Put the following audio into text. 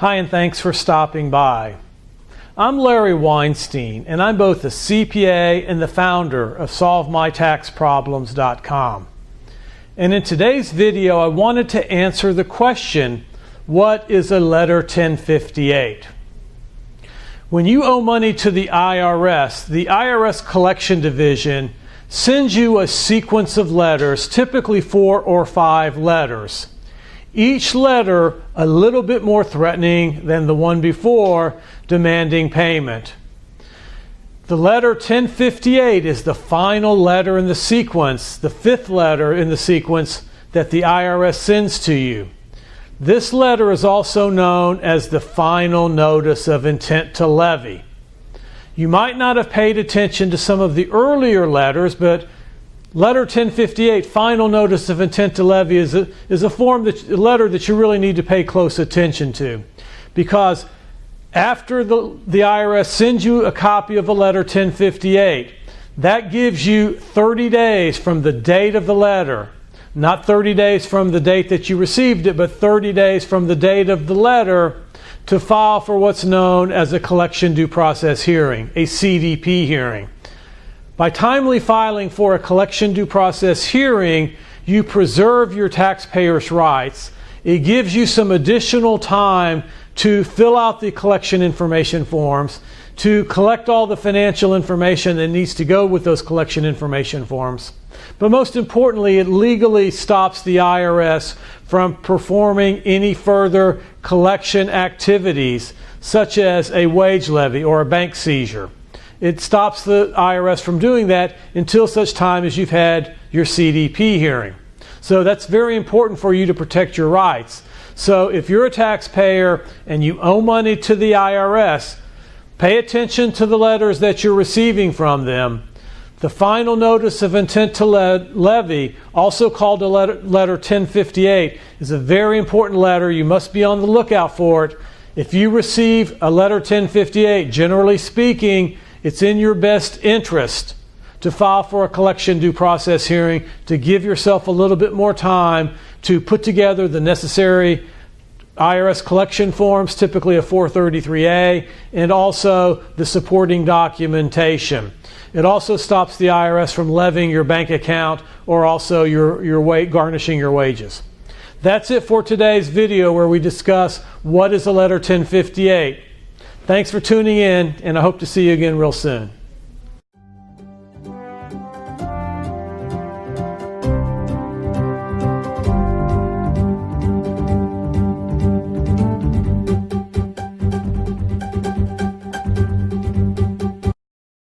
Hi, and thanks for stopping by. I'm Larry Weinstein, and I'm both a CPA and the founder of SolveMyTaxProblems.com. And in today's video, I wanted to answer the question, what is a Letter 1058? When you owe money to the IRS Collection Division sends you a sequence of letters, typically 4 or 5 letters. Each letter a little bit more threatening than the one before, demanding payment. The letter 1058 is the final letter in the sequence, the 5th letter in the sequence that the IRS sends to you. This letter is also known as the final notice of intent to levy. You might not have paid attention to some of the earlier letters, but Letter 1058, Final Notice of Intent to Levy, is a letter that you really need to pay close attention to. Because after the IRS sends you a copy of a Letter 1058, that gives you 30 days from the date of the letter. Not 30 days from the date that you received it, but 30 days from the date of the letter to file for what's known as a collection due process hearing, a CDP hearing. By timely filing for a collection due process hearing, you preserve your taxpayers' rights. It gives you some additional time to fill out the collection information forms, to collect all the financial information that needs to go with those collection information forms. But most importantly, it legally stops the IRS from performing any further collection activities, such as a wage levy or a bank seizure. It stops the IRS from doing that until such time as you've had your CDP hearing. So that's very important for you to protect your rights. So if you're a taxpayer and you owe money to the IRS, pay attention to the letters that you're receiving from them. The final notice of intent to levy, also called a letter 1058, is a very important letter. You must be on the lookout for it. If you receive a letter 1058, generally speaking, it's in your best interest to file for a collection due process hearing, to give yourself a little bit more time to put together the necessary IRS collection forms, typically a 433A, and also the supporting documentation. It also stops the IRS from levying your bank account or also garnishing your wages. That's it for today's video, where we discuss what is a Letter 1058. Thanks for tuning in, and I hope to see you again real soon.